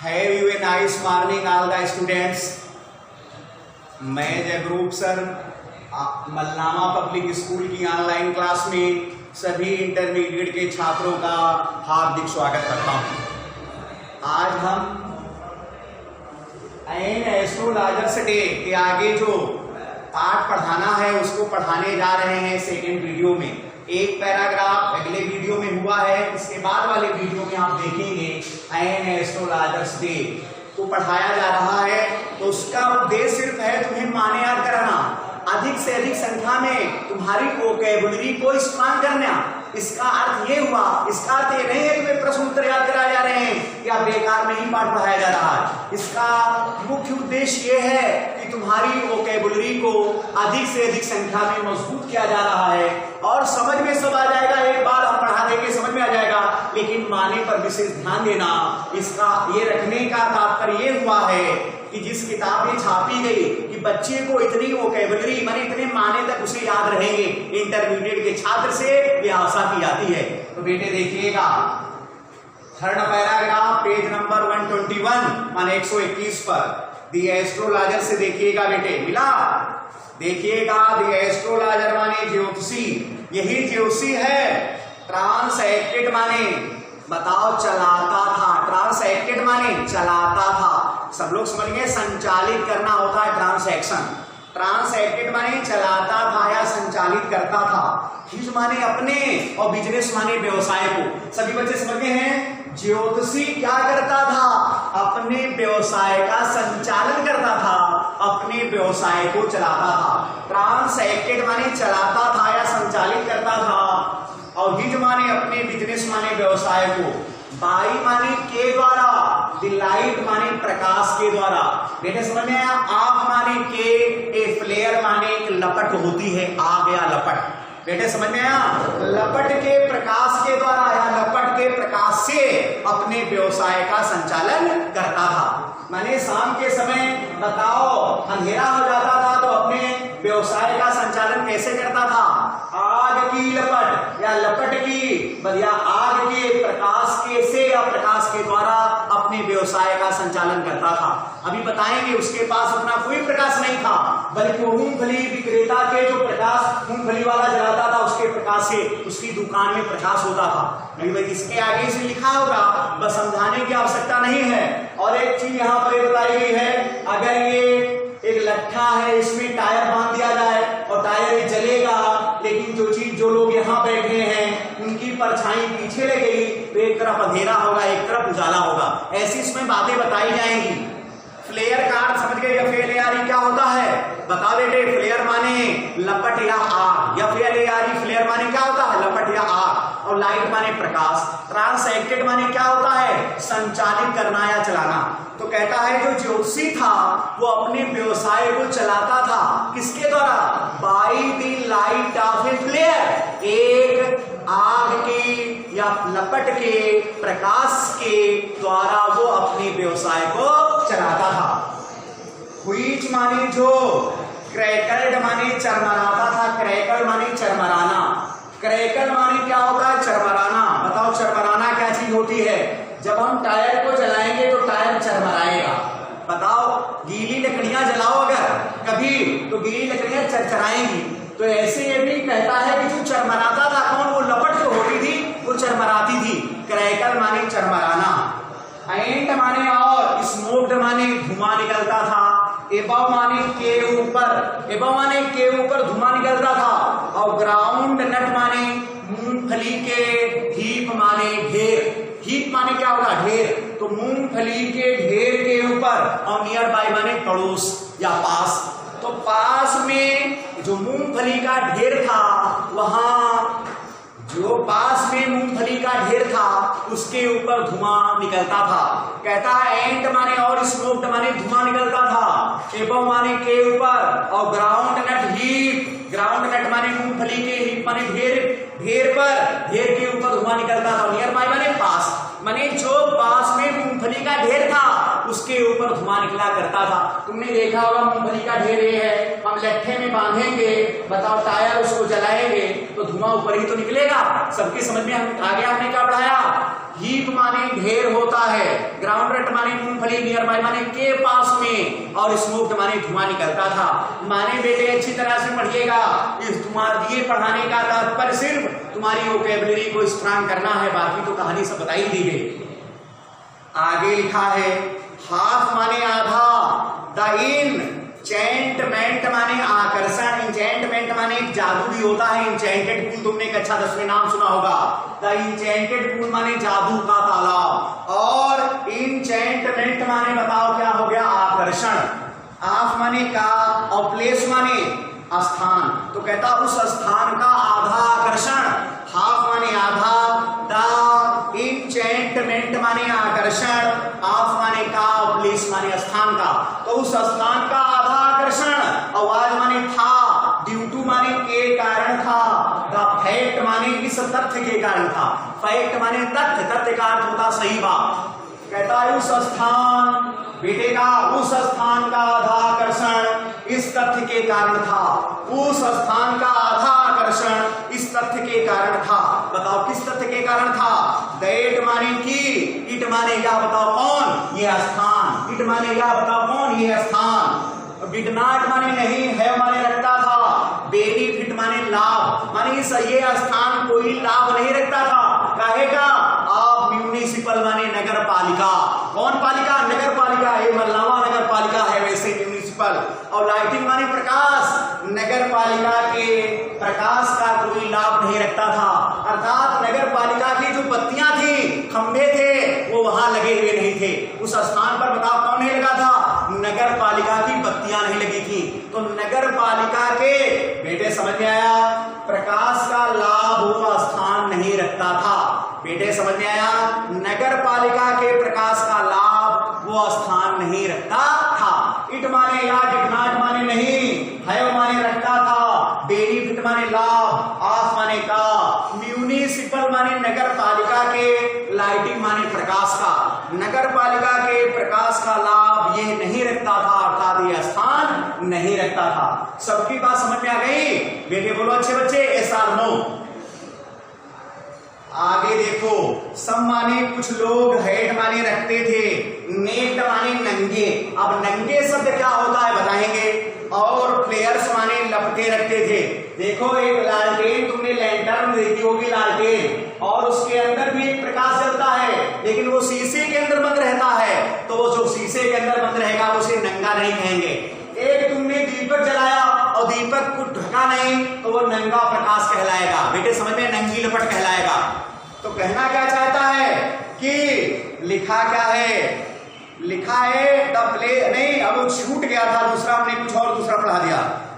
Have you a nice morning all the students? मैं Jagroop sir मलनामा public school की online class में सभी intermediate के छात्रों का हार्दिक स्वागत करता हूं। आज हम एस्ट्रोलॉजर्स डे के आगे जो पाठ पढ़ाना है उसको पढ़ाने जा रहे हैं सेकेंड वीडियो में। एक पैराग्राफ अगले वीडियो में हुआ है, इसके बाद वाले वीडियो में आप देखेंगे एस्ट्रोलॉजर्स डे को पढ़ाया जा रहा है। तो उसका उद्देश्य सिर्फ है तुम्हें माने याद कराना, अधिक से अधिक संख्या में तुम्हारी वोकैबुलरी को स्ट्रॉन्ग करना। इसका अर्थ ये हुआ, इसका अर्थ ये नहीं है तुम्हें प्रश्न उत्तर याद कराए जा रहे हैं या बेकार में ही पाठ पढ़ाया जा रहा है। इसका मुख्य उद्देश्य ये है कि तुम्हारी वोकैबुलरी को अधिक से अधिक संख्या में मजबूत किया जा रहा है और समझ में सब आ जाएगा। एक बार हम पढ़ा देंगे समझ में आ जाएगा, लेकिन माने पर विशेष ध्यान देना। इसका ये रखने का तात्पर्य ये हुआ है कि जिस किताब में छापी गई कि बच्चे को इतनी वोकैबुलरी माने इतने माने तक उसे याद रहेंगे, इंटरमीडिएट के छात्र से ये आशा की जाती है। तो बेटे देखिएगा थर्ड पैराग्राफ पेज नंबर 121 माने 121 पर दी एस्ट्रोलॉजर से देखिएगा बेटे, मिला? देखिएगा दी एस्ट्रोलॉजर माने ज्योतिषी, यही ज्योतिषी है। ट्रांसएक्टेड माने बताओ चलाता था, ट्रांसएक्टेड माने चलाता था। सब लोग समझ गए, संचालित करना होता है ट्रांसएक्शन। ट्रांसएक्टेड माने चलाता था या संचालित करता था। हिज माने अपने और बिजनेस माने व्यवसाय को। सभी बच्चे समझ गए हैं। ज्योतिषी क्या करता था? अपने व्यवसाय का संचालन करता था, अपने व्यवसाय को चलाता था। ट्रांसएक्टेड माने चलाता था या संचालित करता था, और हिज माने अपने बिजनेस माने व्यवसाय को। बाई माने के द्वारा, दिलाइट माने प्रकाश के द्वारा। बेटे समझ में आया? आग माने के, ए फ्लेयर माने एक लपट होती है, आग या लपट। बेटे समझ में आया? लपट के प्रकाश के द्वारा या लपट के प्रकाश से अपने व्यवसाय का संचालन करता था। माने शाम के समय बताओ अंधेरा हो जाता था तो अपने व्यवसाय का संचालन कैसे करता था? आग की लपट या लपट की या आग के प्रकाश के से या प्रकाश के द्वारा अपने व्यवसाय का संचालन करता था। अभी बताएंगे उसके पास अपना कोई प्रकाश नहीं था, बल्कि वो मूंगफली विक्रेता के जो प्रकाश मूंगफली वाला जलाता था उसके प्रकाश से उसकी दुकान में प्रकाश होता था। इसके आगे से लिखा होगा, बस समझाने की आवश्यकता नहीं है। और एक चीज यहाँ पर बताई गई है, अगर ये एक लट्ठा है इसमें टायर बांध दिया जाए और टायर जलेगा, लेकिन जो लोग यहाँ बैठे हैं उनकी परछाई पीछे लगेगी तो एक तरफ अंधेरा होगा एक तरफ उजाला होगा। ऐसी इसमें बातें बताई जाएंगी। फ्लेयर का अर्थ समझ गए? FLARE क्या होता है? बता बेटे। फ्लेयर माने लपट या आग, FLARE फ्लेयर माने क्या होता है? लपट या आग। और लाइट माने प्रकाश। ट्रांसएक्टेड माने क्या होता है? संचालित करना या चलाना। तो कहता है जो ज्योतिषी था वो अपने व्यवसाय को चलाता था किसके द्वारा? By the light of a flare, एक आग के या लपट के प्रकाश के द्वारा वो अपने व्यवसाय को चलाता था। व्हिच माने जो, क्रैकल्ड माने चरमराता था, क्रैकल माने चरमराना। क्रैकल माने क्या होता है? चरमराना। बताओ चरमराना क्या चीज होती है? जब हम टायर को जलाएंगे तो टायर चरमराएगा। बताओ गीली लकड़ियां जलाओ अगर कभी तो गीली लकड़ियां चरचराएंगी। तो ऐसे ये भी कहता है कि जो चरमराता था कौन? वो लपट जो होती थी वो चरमराती थी। क्रैकल माने चरमराना। एंट माने और, स्मोक्ड माने धुआं निकलता था। एबव माने के ऊपर, एबव माने के ऊपर धुआं निकलता था। और ग्राउंड नट माने मूंगफली के, हीप माने ढेर। हीप माने क्या होगा? ढेर। तो मूंगफली के ढेर के ऊपर, और नियर बाय माने पड़ोस या पास। तो पास में जो मूंगफली का ढेर था, वहां जो पास में मूंगफली का ढेर था उसके ऊपर धुआं निकलता था। कहता है एंट माने और, स्मोक्ड माने धुआं निकलता था। एबव माने के ऊपर, और groundnut heap, groundnut माने मूंगफली के, हीप माने ढेर, ढेर पर, ढेर के ऊपर धुआं निकलता था। नियर बाय माने पास, माने जो पास में मूंगफली का ढेर था उसके ऊपर धुआं निकला करता था। तुमने देखा होगा मूंगफली का ढेर ये है, हम लट्ठे में बांधेंगे, बताओ टायर उसको जलाएंगे तो धुआं ऊपर ही तो निकलेगा। सबके समझ में आ गया? हमने क्या पढ़ाया? हीप माने ढेर होता है, है, ग्राउंड माने मूंगफली, नियर बाय माने के पास में, और स्मोक्ड माने धुआं निकलता था। माने बेटे अच्छी तरह से पढ़िएगा, इस तुम्हारे ये पढ़ाने का तात्पर्य सिर्फ तुम्हारी वोकैबुलरी को स्ट्रांग करना है, बाकी तो कहानी सब बता ही दी गई। आगे लिखा है हाफ माने आधा, द इंचेंटमेंट माने आकर्षण, इंचेंटमेंट माने एक जादू भी होता है। इंचेंटेड पूल तुमने एक अच्छा 10वें नाम सुना होगा। द इंचेंटेड पूल माने जादू का तालाब, और इंचेंटमेंट माने बताओ क्या हो गया, आकर्षण। आफ माने का और प्लेस माने स्थान, तो कहता उस स्थान का आधा आकर्षण। हाफ माने आधा, द इंचेंटमेंट माने आकर्षण, आफ माने का, प्लेस माने स्थान का, तो उस स्थान का आधा आकर्षण। आवाज माने था, ड्यू टू माने के कारण था, द फैक्ट माने इस तथ्य के कारण था, फैक्ट माने तथ्य, तथ्य का अर्थ होता सही बात। कहता है उस स्थान, बेटे का उस स्थान का आधा आकर्षण इस तथ्य के कारण था, उस स्थान का आधा आकर्षण इस तथ्य के कारण था। बताओ किस तथ्य के कारण था। दैट माने की, इट माने या बताओ कौन, ये स्थान, इट माने या बताओ कौन, ये स्थान। डिड नॉट माने नहीं, है माने रखता था, बेनिफिट माने लाभ, माने ये स्थान कोई लाभ नहीं रखता था। काहे का, आप म्यूनिसिपल माने नगर पालिका, कौन पालिका, नगर पालिका, ये मल्लावा नगर पालिका है वैसे म्यूनिसिपल। और लाइटिंग माने प्रकाश, नगर पालिका के प्रकाश का कोई लाभ नहीं रखता था, अर्थात नगर पालिका की जो बत्तियां थी, खंभे थे, वो वहां लगे हुए नहीं थे। उस स्थान पर बताओ कौन नहीं लगा था, नगर पालिका की बत्तियां नहीं लगी थी। तो नगर पालिका के बेटे समझ में आया, प्रकाश का लाभ वो स्थान नहीं रखता था। बेटे समझ में आया, नगर पालिका के प्रकाश का लाभ वो स्थान नहीं रखता था। इट माने या, डिड नॉट माने नहीं, है माने रखता था, बेनिफिट माने लाभ, आफ माने का, म्यूनिसिपल माने नगर पालिका के, लाइटिंग माने प्रकाश का, नगर पालिका के प्रकाश का लाभ ये नहीं रखता था, अर्थात ये स्थान नहीं रखता था। सबकी बात समझ में आ गई। बेटे बोलो अच्छे बच्चे, एस आर नो। आगे देखो, सब माने कुछ लोग, हेड माने रखते थे, नेक्ड माने नंगे। अब नंगे शब्द क्या होता है बताएंगे, और प्लेयर्स माने लपटे रखते थे। देखो एक लालटेन तुमने लैंटर्न देखी होगी, लालटेन, और उसके अंदर भी एक प्रकाश जलता है, लेकिन वो शीशे के अंदर बंद रहता है, तो वो जो शीशे के अंदर बंद रहेगा उसे नंगा नहीं कहेंगे। एक तुमने दीपक जलाया और दीपक को ढका नहीं, तो वो नंगा प्रकाश कहलाएगा। बेटे समझ में, नंगी लपट कहलाएगा। तो कहना क्या चाहता है कि लिखा क्या है, लिखा है द प्लेस, नहीं अब वो छूट गया था, दूसरा हमने कुछ और दूसरा पढ़ा दिया।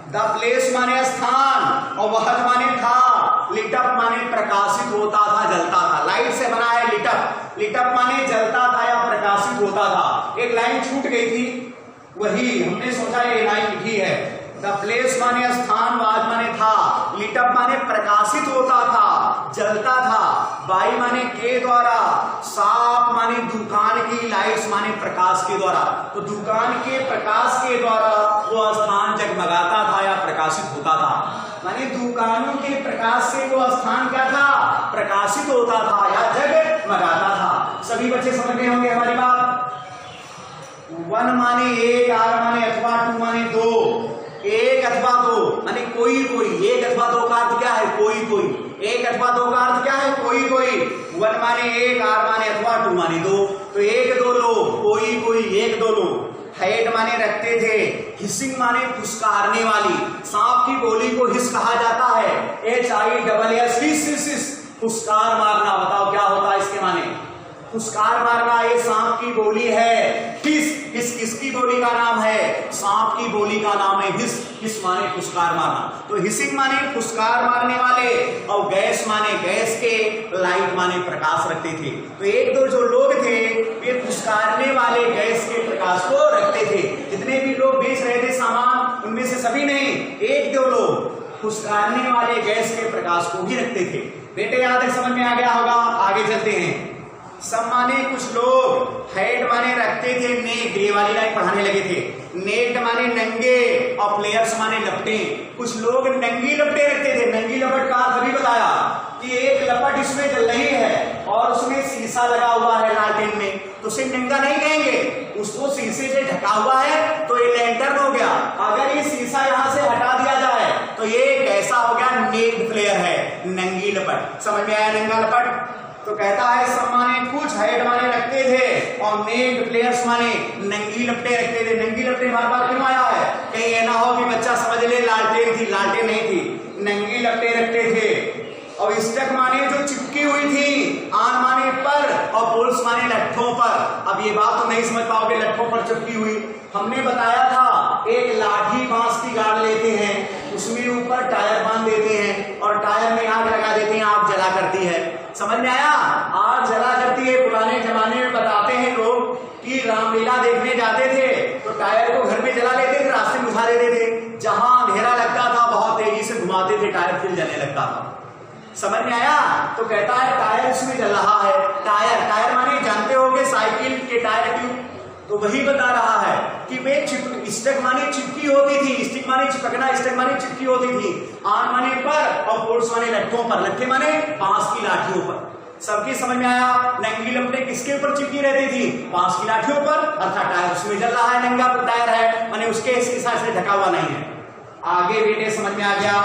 द प्लेस माने स्थान, और वह माने था, लिटअप माने प्रकाशित होता था, जलता था। लाइट से बना है लिटअप, लिटअप माने जलता था या प्रकाशित होता था। एक लाइन छूट गई थी, वही हमने सोचा ये लाइन लिखी है। द प्लेस माने स्थान, वाज माने था, लिटअप माने प्रकाशित होता था, जलता था, बाई माने के द्वारा, साफ माने दुकान की, लाइट्स माने प्रकाश के द्वारा। तो दुकान के प्रकाश के द्वारा वो स्थान जगमगाता था या प्रकाशित होता था, माने दुकानों के प्रकाश से वो स्थान क्या था, प्रकाशित होता था या जगमगाता था। सभी बच्चे समझ गए होंगे हमारी बात। वन माने एक, आर माने अथवा, टू माने दो, एक अथवा दो माने कोई कोई, एक अथवा दो का अर्थ क्या है, कोई कोई, एक अथवा दो का अर्थ क्या है, कोई कोई। वन माने एक, आर माने अथवा, टू माने दो, तो एक दो लोग, कोई कोई, एक दो लोग। हेड माने रखते थे, हिसिंग माने फुसकारने वाली, सांप की गोली को हिस कहा जाता है, HISS, हिस, फुसकार मारना। बताओ क्या होता है इसके माने, फुसकार मारना। ये सांप की गोली है, हिस, हिस किसकी गोली का नाम है, सांप की गोली का नाम है हिस, हिस माने फुसकार मारना। तो हिसिंग माने फुसकार मारने वाले, और गैस माने गैस के, लाइट माने प्रकाश रखते थे। तो एक दो जो लोग थे वे फुसकारने वाले गैस के प्रकाश को रखते थे। जितने भी लोग बेच रहे थे सामान, उनमें से सभी नहीं, एक दो लोग फुसकारने वाले गैस के प्रकाश को भी रखते थे। बेटे यहाँ तक समझ में आ गया होगा। आगे चलते हैं। सब माने कुछ लोग, हेड माने रखते थे, नेक, ये वाली लाइन पढ़ाने लगे थे। नेक्ड माने नंगे, और प्लेयर्स माने लपटे। कुछ लोग नंगी लपटे रखते थे। नंगी लपट का अर्थ अभी बताया कि एक लपट इसमें जल रही है और उसमें शीशा लगा हुआ है लालटेन में, तो उसे नंगा नहीं कहेंगे, उसको शीशे से ढका हुआ है तो ये लैंटर्न हो गया। अगर ये शीशा यहां से हटा दिया जाए तो ये कैसा हो गया, नेक्ड फ्लेयर है, नंगी लपट। समझ में आया नंगा लपट? तो कहता है सम माने कुछ, हेड माने रखते थे और नेक्ड फ्लेयर्स माने नंगी लपटें रखते थे। नंगी लपटें बार बार क्यों आया है, कहीं ये ना हो कि बच्चा समझ ले लालटेन थी, लालटेन नहीं थी, नंगी लपटें रखते थे। और स्टक माने जो चिपकी हुई थी, आन माने पर और पोल्स माने लट्ठों पर। अब ये बात तो नहीं समझ पाओगे, लट्ठों पर चिपकी हुई। हमने बताया था एक लाठी बांस की गाड़ लेते हैं, उसमें ऊपर टायर बांध देते हैं और टायर में आग लगा देते हैं, आग जला करती है। समझ में आया? आग जला करती है। पुराने जमाने में बताते हैं लोग कि रामलीला देखने जाते थे तो टायर को घर में जला लेते थे, रास्ते में बुझा देते थे। जहां अंधेरा लगता था बहुत तेजी से घुमाते थे, टायर फिर जलने लगता था। समझ में आया? तो कहता है टायर इसमें जल रहा है। टायर, टायर माने जानते होंगे साइकिल के टायर ट्यूब, तो वही बता रहा है कि वे स्टक माने चिपकी होती थी, स्टिक माने चिपकना, स्टक माने चिपकी होती थी, आन माने पर और पोल्स माने लट्ठों पर, लट्ठे माने बांस की लाठियों पर। सबकी समझ में आया? नंगी लपटें किसके ऊपर चिपकी रहती थी, बांस की लाठियों पर, अर्थात टायर उसमें जल रहा है, नंगा टायर है, माने उसके शीशा से ढका हुआ नहीं है। आगे बेटे समझ में आ गया?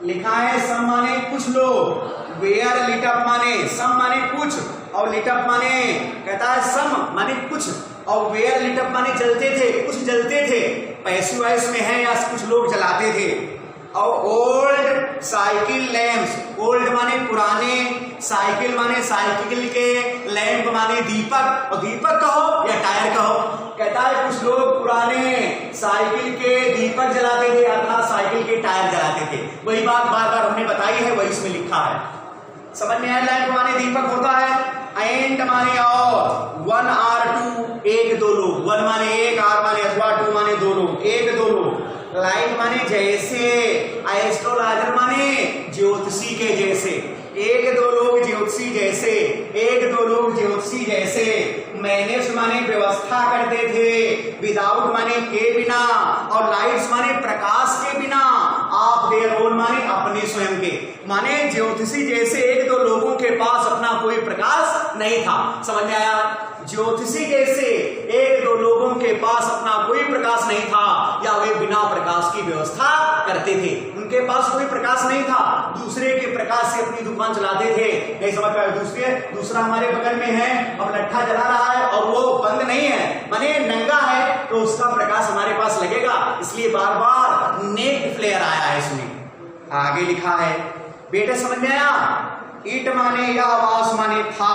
लिखा है सम माने कुछ लोग, वेयर लिट अप माने सम माने कुछ और लिट अप माने, कहता है सम माने कुछ और वेयर लिट अप माने जलते थे, कुछ जलते थे, पैसिव वॉइस में है या कुछ लोग जलाते थे। और ओल्ड साइकिल लैंप्स, ओल्ड माने पुराने, साइकिल माने साइकिल के, लैंप माने दीपक, और दीपक कहो या टायर कहो। कहता है कुछ लोग पुराने साइकिल के दीपक जलाते थे अर्थात साइकिल के टायर जलाते थे। वही बात बार बार हमने बताई है, वही इसमें लिखा है। समझ में आया? लैंप माने दीपक होता है, एंड माने और, वन आर टू एक दो लोग, वन माने एक, आर माने अथवा, टू माने दो लोग, एक दो लोग। लाइट माने जैसे, एस्ट्रोलॉजर माने ज्योतिषी के जैसे, एक दो लोग ज्योतिषी जैसे, एक दो लोग ज्योतिषी जैसे। मैनेज माने व्यवस्था करते थे, विदाउट माने के बिना, और लाइट्स माने प्रकाश के बिना, आप देयर ओन माने अपने स्वयं के, माने ज्योतिषी जैसे एक दो लोगों के पास अपना कोई प्रकाश नहीं था। समझ में आया? ज्योतिषी जैसे एक दो लोगों के पास अपना कोई प्रकाश नहीं था या वे बिना प्रकाश की व्यवस्था करते थे, उनके पास कोई प्रकाश नहीं था, दूसरे के प्रकाश से अपनी दुकान चलाते थे। नहीं समझ पाए? दूसरा हमारे बगल में है और लट्ठा जला रहा है और वो बंद नहीं है, माने नंगा है, तो उसका प्रकाश हमारे पास लगेगा, इसलिए बार बार नेक्ड फ्लेयर आया है इसमें। आगे लिखा है बेटे समझ में आया? इट माने या आवाज माने था,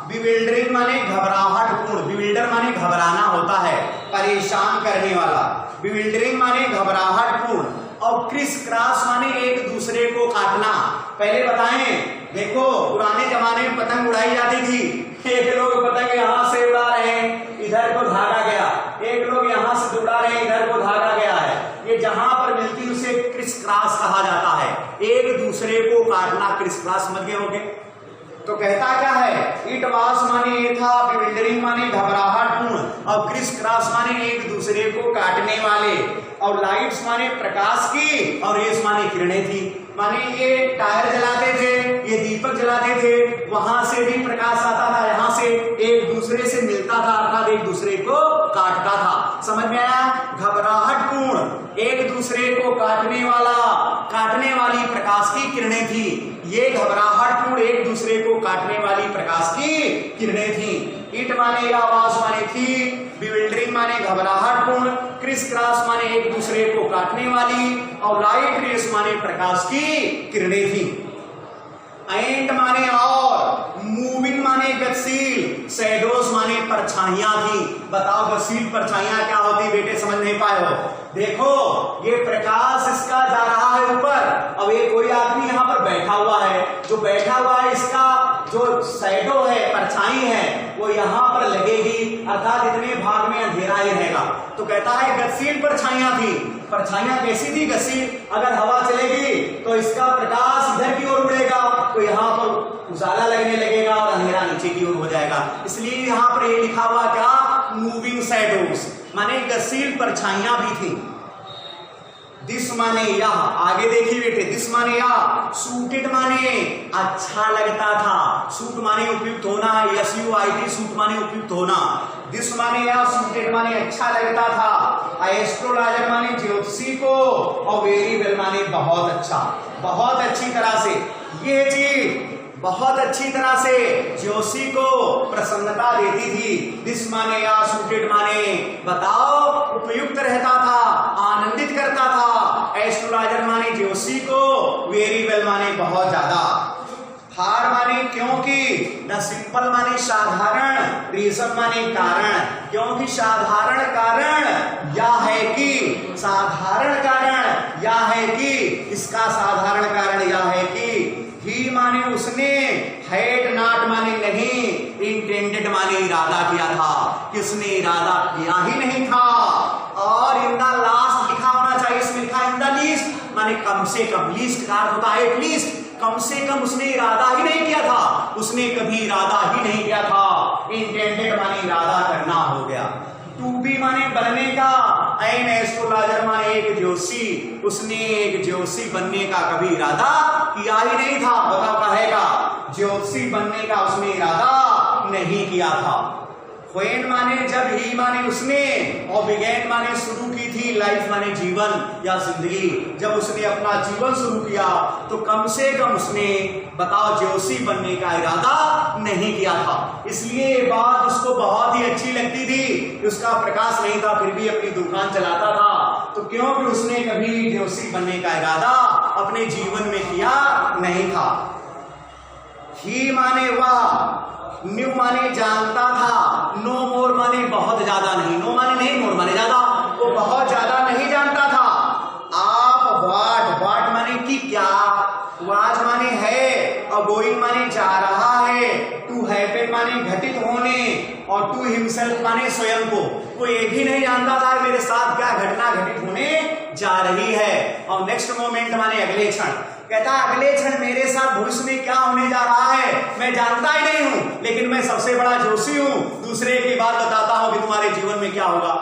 बिविल्डरिंग माने घबराहट पूर्ण, बिविल्डर माने घबराना होता है, परेशान करने वाला, बिविल्डरिंग माने घबराहट पूर्ण, और क्रिस क्रॉस माने एक दूसरे को काटना। पहले बताएं, देखो पुराने जमाने में पतंग उड़ाई जाती थी, एक लोग पतंग यहां से उड़ा रहे हैं, इधर को धागा गया, एक लोग यहां से उड़ा रहे हैं, इधर को धागा गया है, ये जहां पर मिलती उसे क्रिस क्रॉस कहा जाता है, एक दूसरे को काटना, क्रिस क्रॉस समझ गए होंगे। तो कहता क्या है, इट वास माने ये था, बिविल्डरिंग माने घबराहट पूर्ण, और क्रिस क्रॉस माने एक दूसरे को काटने वाले, और लाइट्स माने प्रकाश की, और रेस माने किरणें थी। माने ये टायर जलाते थे, ये दीपक जलाते थे, वहां से भी प्रकाश आता था, यहाँ से एक दूसरे से मिलता था अर्थात एक दूसरे को काटता था। समझ में आया? घबराहट पूर्ण, एक दूसरे को काटने वाला, काटने वाली प्रकाश की किरणें थी। ये घबराहट पूर्ण एक दूसरे को काटने वाली प्रकाश की किरणें थी। इट माने या आवाज माने थी, बिविल्डरिंग माने घबराहट पूर्ण, क्रिस क्रॉस माने एक दूसरे को काटने वाली, और लाइट रेस माने प्रकाश की किरणें थी। एंड माने और, मूविंग माने गतिशील, शैडोज माने परछाइयां थी। बताओ गतिशील परछाइयां क्या होती बेटे, समझ नहीं पाए हो? देखो ये प्रकाश इसका जा रहा है ऊपर, अब ये कोई आदमी यहाँ पर बैठा हुआ है, जो बैठा हुआ है इसका जो शैडो है, परछाई है, वो यहाँ पर लगेगी अर्थात इतने भाग में अंधेरा ही रहेगा। तो कहता है गतिशील परछाइयां थी। परछाइयां कैसी थी गतिशील? अगर हवा चलेगी तो इसका प्रकाश इधर की ओर उड़ेगा, तो यहाँ पर उजाला लगने लगेगा और अंधेरा नीचे की ओर हो जाएगा। इसलिए यहाँ पर ये लिखा हुआ क्या, मूविंग शैडोज, माने गतिशील परछाइयां भी थी। दिस माने यह, आगे देखिए बेटे, दिस माने यह, सूटेड माने अच्छा लगता था, सूट माने उपयुक्त होना, SUIT सूट माने उपयुक्त होना, दिस माने यह, सूटेड माने अच्छा लगता था, एस्ट्रोलॉजर माने ज्योतिषी को, और वेरी वेल माने बहुत अच्छा, बहुत अच्छी तरह से, ये चीज बहुत अच्छी तरह से ज्योतिषी को प्रसन्नता देती थी। दिस माने या सूटेड माने बताओ उपयुक्त रहता था, आनंदित करता था, एस्ट्रोलॉजर माने ज्योतिषी को, वेरी वेल माने बहुत ज्यादा, फार माने क्योंकि, द सिंपल माने साधारण, रीजन माने कारण, क्योंकि साधारण कारण या है कि, साधारण कारण या है कि, इसका साधारण कारण या है कि, ही माने उसने, हैड नॉट माने नहीं, इंटेंडेड माने इरादा किया था, किसने इरादा किया ही नहीं था, और इन द लास्ट लिखा होना चाहिए, इसमें लिखा इन द लीस्ट माने कम से कम, लीस्ट का अर्थ होता है एटलीस्ट, कम से कम उसने इरादा ही नहीं किया था, उसने कभी इरादा ही नहीं किया था, इंटेंडेड माने इरादा करना हो गया, टू बी माने बनने का, एन एस्ट्रोलॉजर माने एक ज्योतिषी, उसने एक ज्योतिषी बनने का कभी इरादा किया ही नहीं था, बताओ कहेगा, ज्योतिषी बनने का उसने इरादा नहीं किया था, व्हेन माने जब, ही माने उसने, और बिगेन माने शुरू की थी, लाइफ माने जीवन या जिंदगी, जब उसने अपना जीवन शुरू किया तो कम से कम उसने बताओ ज्योतिषी बनने का इरादा नहीं किया था, इसलिए ये बात उसको बहुत ही अच्छी लगती थी, उसका प्रकाश नहीं था फिर भी अपनी दुकान चलाता था, तो क्योंकि उसने कभी ज्योतिषी बनने का इरादा अपने जीवन में किया नहीं था। ही माने वह, न्यू माने जानता था, नो मोर माने बहुत ज्यादा नहीं, नो माने नहीं, मोर माने ज्यादा, वो बहुत ज्यादा नहीं जानता था, आप वाट, वाट माने कि क्या, वाज माने है, और गोइंग माने जा रहा है, टू हैपन माने घटित होने, और टू हिमसेल्फ माने स्वयं को, वो ये भी नहीं जानता था मेरे साथ क्या घटना घटित होने जा रही है, और नेक्स्ट मोमेंट माने अगले क्षण, कहता है अगले क्षण मेरे साथ भविष्य में क्या होने जा रहा है मैं जानता ही नहीं हूं, लेकिन मैं सबसे बड़ा जोशी हूं, दूसरे की बात बताता हूं कि तुम्हारे जीवन में क्या होगा,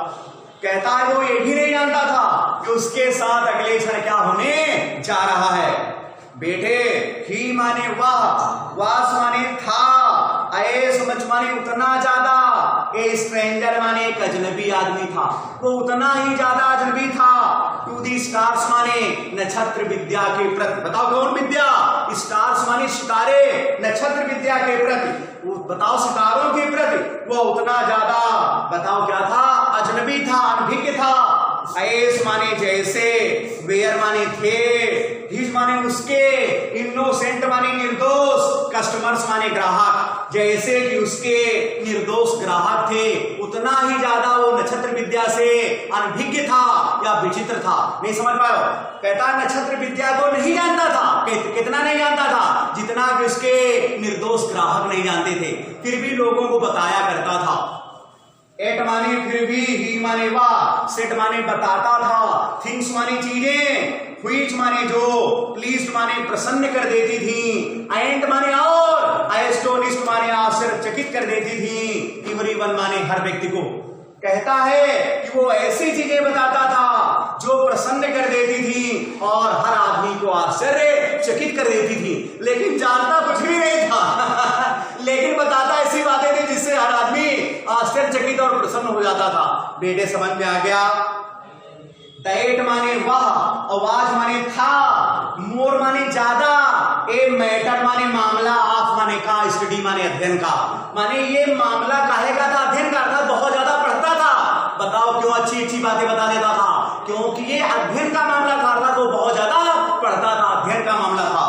कहता है वो ये भी नहीं जानता था कि उसके साथ अगले क्षण क्या होने जा रहा है। बेटे, ही माने वह, वास माने था, ऐस मच माने उतना ज्यादा, ए स्ट्रेंजर माने एक अजनबी आदमी था, वो उतना ही ज्यादा अजनबी था, टू दी स्टार्स माने नक्षत्र विद्या के प्रति, बताओ कौन विद्या, स्टार्स माने सितारे, नक्षत्र विद्या के प्रति, वो बताओ सितारों के प्रति वो उतना ज्यादा बताओ क्या था, अजनबी था, अनभिज्ञ था, ऐस माने जैसे, वेयर माने थे, हिज माने उसके, इनोसेंट माने निर्दोष, कस्टमर्स माने ग्राहक, जैसे कि उसके निर्दोष ग्राहक थे उतना ही ज्यादा वो नक्षत्र विद्या से अनभिज्ञ था या विचित्र था, नहीं समझ पाए, कहता नक्षत्र विद्या को नहीं जानता था, कितना नहीं जानता था, जितना कि उसके निर्दोष ग्राहक नहीं जानते थे, फिर भी लोगों को बताया करता था। एट माने फिर भी, ही माने वाह, सेट माने बताता था, थिंग्स माने चीजें, व्हिच माने जो, प्लीज्ड माने प्रसन्न कर देती थी, एंड माने और, एस्टोनिश्ड माने आश्चर्यचकित कर देती थी, एवरीवन माने हर व्यक्ति को, कहता है कि वो ऐसी चीजें बताता था जो प्रसन्न कर देती थी और हर आदमी को आश्चर्यचकित कर देती थी, लेकिन जानता कुछ भी नहीं था लेकिन बताता ऐसी बातें थी जिससे हर आदमी आश्चर्यचकित और प्रसन्न हो जाता था। बेटे समझ में आ गया, दैट माने वह, आवाज माने था, मोर माने ज्यादा, ए मैटर माने मामला, ऑफ माने का, स्टडी माने अध्ययन का, माने ये मामला काहे का था, अध्ययन का था, बहुत ज्यादा पढ़ता था, बताओ क्यों अच्छी अच्छी बातें बता देता था, क्योंकि ये अध्ययन का मामला था, तो बहुत ज्यादा पढ़ता था, अध्ययन का मामला था,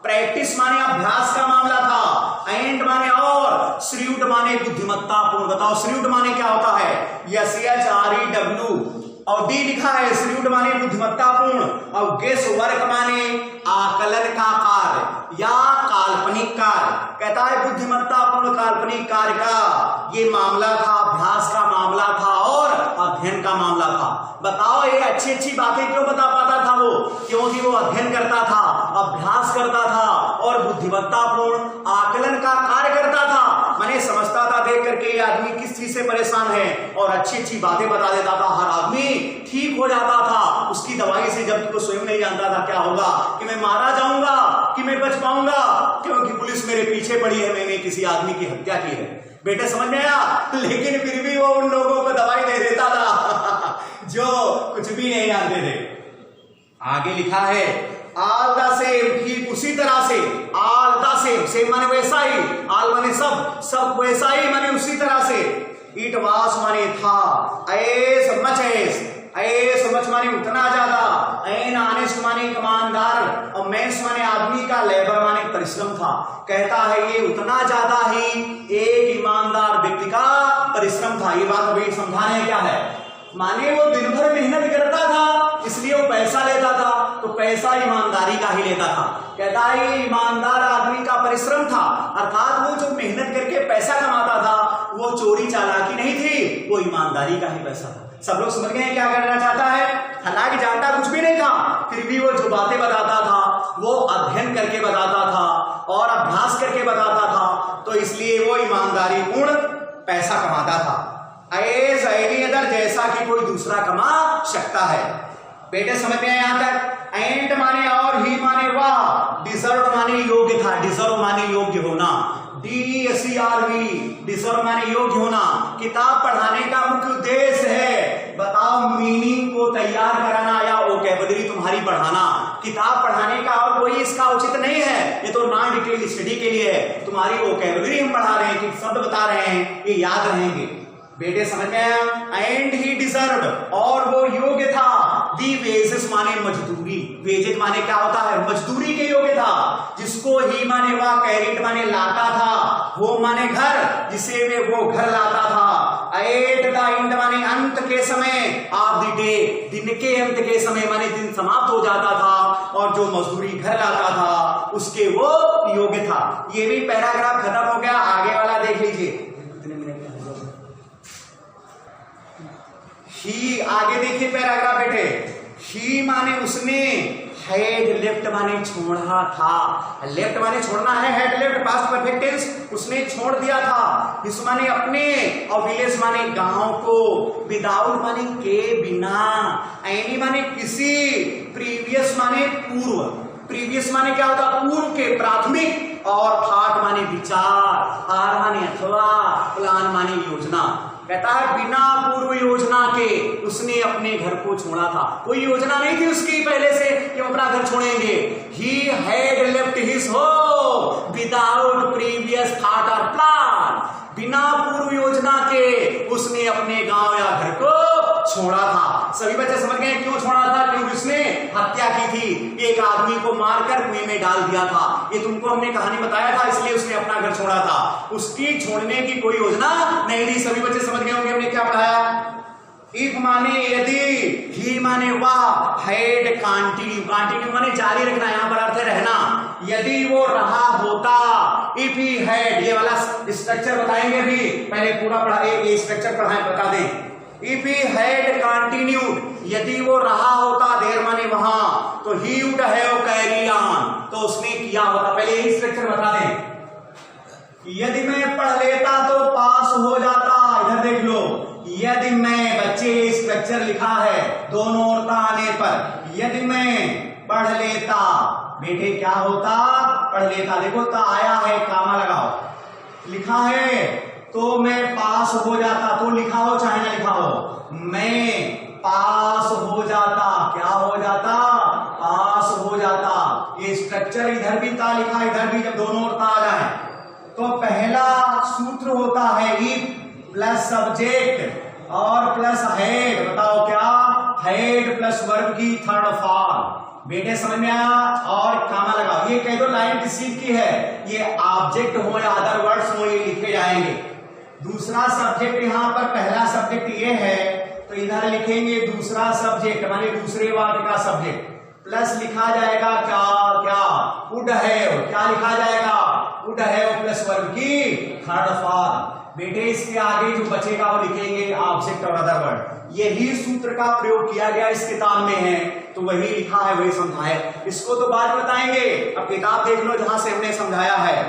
प्रैक्टिस माने अभ्यास का मामला था, एंड माने और, श्रूड माने बुद्धिमत्तापूर्ण, बताओ श्रूड माने क्या होता है, SHREW और डी लिखा है, श्रूड माने बुद्धिमत्तापूर्ण, और गेस वर्क माने आकलन का कार्य या काल्पनिक कार्य, कहता है बुद्धिमत्तापूर्ण काल्पनिक कार्य का ये मामला था, अभ्यास का मामला था और अध्ययन का मामला था। बताओ ये अच्छी अच्छी बातें क्यों बता पाता था वो, क्योंकि वो अध्ययन करता था, अभ्यास करता था और बुद्धिमत्तापूर्ण आकलन का कार्य करता था, माने समझता था देख करके ये आदमी किस चीज से परेशान हैं और अच्छी अच्छी बातें बता देता था। हर आदमी ठीक हो जाता था उसकी दवाई से, जब वो स्वयं नहीं जानता था क्या होगा, कि मैं मारा जाऊंगा कि मैं बच पाऊंगा, क्योंकि पुलिस मेरे पीछे पड़ी है, मैंने किसी आदमी की हत्या की है। बेटे समझ में आया? लेकिन फिर भी वो उन लोगों को दवाई दे देता था जो कुछ भी नहीं जानते थे। आगे लिखा है ऑल द सेम, ठीक उसी तरह से, ऑल द सेम माने वैसा ही, ऑल माने सब, सब वैसा ही माने उसी तरह से, इट वाज माने था, एस मच एस मच माने उतना ज्यादा, एन ऑनेस्ट माने ईमानदार, और मेंस माने आदमी का, लेबर माने परिश्रम था। कहता है ये उतना ज्यादा ही एक ईमानदार व्यक्ति का परिश्रम था। ये बात अभी समझाने क्या है, माने वो दिन भर मेहनत करता था इसलिए वो पैसा लेता था, तो पैसा ईमानदारी का ही लेता था। कहता है ये ईमानदार आदमी का परिश्रम था, अर्थात वो जो मेहनत करके पैसा कमाता था वो चोरी चालाकी नहीं थी, वो ईमानदारी का ही पैसा था। सब लोग समझ गए क्या करना चाहता है? हालांकि जानता कुछ भी नहीं था, फिर भी वो जो बातें बताता था वो अध्ययन करके बताता था और अभ्यास करके बताता था, तो इसलिए वो ईमानदारी पूर्ण पैसा कमाता था। एज एनी अदर, जैसा कि कोई दूसरा कमा सकता है। बेटे समझ में यहां तक? एंड माने और, ही माने वह, डिजर्व माने योग्य था, डिजर्व माने योग्य होना, DSERV डिजर्व माने योग्य होना। किताब पढ़ाने का मुख्य उद्देश्य है, बताओ, मीनिंग को तैयार कराना या वोकैबुलरी तुम्हारी बढ़ाना। किताब पढ़ाने का और कोई इसका उचित नहीं है, ये तो नॉन डिटेल स्टडी के लिए है। तुम्हारी वोकैबुलरी हम पढ़ा रहे हैं कि शब्द बता रहे हैं, ये याद रहेंगे। बेटे समझ में आया? एंड ही डिजर्व, और वो योग्य था, दी वेजेस माने मजदूरी, वेजेस माने क्या होता है? मजदूरी के योग्य था, जिसको ही माने वह, कैरिट माने लाता था, वो माने घर, जिसे वे वो घर लाता था, एट द एंड माने अंत के समय, ऑफ द डे दिन के अंत के समय माने दिन समाप्त हो जाता था, और जो मजदूरी घर लाता था उसके वो योग्य था। ये भी पैराग्राफ खत्म हो गया, आगे वाला देख लीजिए। ही, आगे देखिए पैराग्राफ बेटे। ही माने उसने, हेड लेफ्ट माने छोड़ा था, लेफ्ट माने छोड़ना है, head left past perfect tense, उसने छोड़ दिया था। इस माने अपने, और विलेज माने गांव को, विदाउट माने के बिना, एनी माने किसी, प्रीवियस माने पूर्व, प्रीवियस माने क्या होता? पूर्व के, प्राथमिक, और थॉट माने विचार, आर माने अथवा, प्लान माने योजना। कहता है बिना पूर्व योजना के उसने अपने घर को छोड़ा था। कोई योजना नहीं थी उसकी पहले से कि हम अपना घर छोड़ेंगे। He had left his home without previous thought or plan. बिना पूर्व योजना के उसने अपने गांव या घर को छोड़ा था। सभी बच्चे समझ गए क्यों छोड़ा था? क्योंकि उसने हत्या की थी, एक आदमी को मारकर कुएं में डाल दिया था। ये तुमको हमने कहानी बताया था, इसलिए उसने अपना घर छोड़ा था। उसकी छोड़ने की कोई योजना नहीं थी। सभी बच्चे समझ गए होंगे हमने क्या पढ़ाया। इफ माने यदि, ही माने वह, हैड कंटिन्यू, कंटिन्यू माने जारी रखना, यहां पर अर्थ है रहना। यदि वो रहा होता, इफ ही हैड, ये वाला स्ट्रक्चर बताएंगे अभी, पहले पूरा पढ़ा, ये स्ट्रक्चर पढ़ाएं, बता दें। इफ ही हैड कंटिन्यूड, यदि वो रहा होता, देर माने वहां, तो he would have carry on, तो उसने किया होता। पहले यही स्ट्रक्चर बता दें। यदि मैं पढ़ लेता तो पास हो जाता, इधर देख लो। यदि मैं, बच्चे स्ट्रक्चर लिखा है दोनों ओर आने पर, यदि मैं पढ़ लेता, बेटे क्या होता? पढ़ लेता। देखो तो आया है, कामा लगाओ, लिखा है तो मैं पास हो जाता, तो लिखा हो चाहे ना लिखा हो, मैं पास हो जाता। क्या हो जाता? पास हो जाता। ये स्ट्रक्चर इधर भी था लिखा, इधर भी, जब दोनों ओर आ जाए तो पहला सूत्र होता है इफ प्लस सब्जेक्ट और प्लस हेड। बताओ क्या? हेड प्लस वर्ब की थर्ड फॉर्म। बेटे समझ में आया? और कामा लगाओ। ये कह दो लाइन किसी की है, ये ऑब्जेक्ट हो या अदर वर्ड्स हो, ये लिखे जाएंगे। दूसरा सब्जेक्ट, यहां पर पहला सब्जेक्ट ये है तो इधर लिखेंगे दूसरा सब्जेक्ट, माने दूसरे वाक्य का सब्जेक्ट, प्लस लिखा जाएगा क्या? क्या? Would have. क्या लिखा जाएगा? वुड हैव प्लस वर्ब की थर्ड फॉर्म। बेटे इसके आगे जो बचेगा वो लिखेंगे ऑब्जेक्ट और अदर वर्ड। यही सूत्र का प्रयोग किया गया इस किताब में है, तो वही लिखा है वही समझाया। इसको तो बाद बताएंगे, अब किताब देख लो जहां से हमने समझाया है।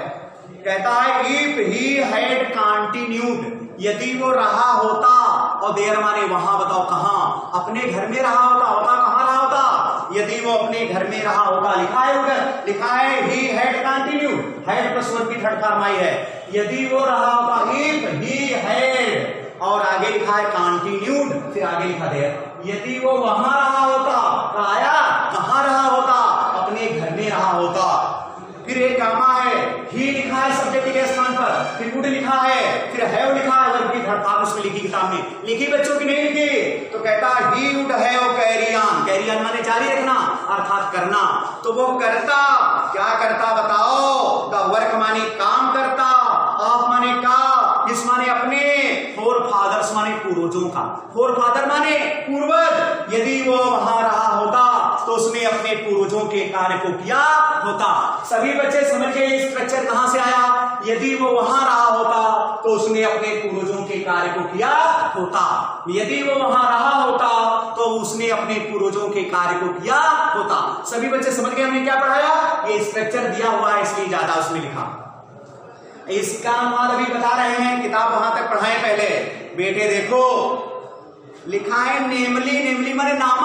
कहता है इफ ही हैड कंटिन्यूड, यदि वो रहा होता, और देर माने वहां, बताओ कहां, अपने घर में रहा होता, कहां रहा होता, यदि वो अपने घर में रहा होता, लिखा है उधर, लिखा है he had continued, had plus verb की थर्ड फॉर्म आई है, यदि वो रहा होता, इफ ही हैड, और आगे लिखा है कंटिन्यूड, फिर आगे लिखा दे यदि वो वहां रहा होता, आया कहां रहा होता, अपने घर में रहा होता, फिर एक गामा है, ही लिखा है सब्जेक्ट के स्थान पर, फिर वुड लिखा है, फिर हैव लिखा है, वर्ब की थर्ड फॉर्म उसमें लिखी किताब में, लिखी बच्चों की नहीं लिखी, तो कहता he would have carry on, carry on माने जारी रखना अर्थात करना, तो वो करता, क्या करता बताओ, द वर्क माने काम करता, ऑफ माने का, इस माने अपने, फोर फादर्स माने पूर्वजों का, फोर फादर माने पूर्वज, यदि वो वहां रहा होता तो उसने अपने पूर्वजों के कार्य को किया होता। सभी बच्चे समझ गए स्ट्रक्चर कहां से आया, यदि वो वहां रहा होता तो उसने अपने पूर्वजों के कार्य को किया होता, यदि वो वहां रहा होता तो उसने अपने पूर्वजों के कार्य को किया होता। सभी बच्चे समझ गए हमने क्या पढ़ाया, ये स्ट्रक्चर दिया हुआ है इसलिए ज्यादा उसमें लिखा, इसका अनुवाद अभी बता रहे हैं, किताब वहां तक पढ़ाए पहले। बेटे देखो लिखा है नेमली, नेमली माने नाम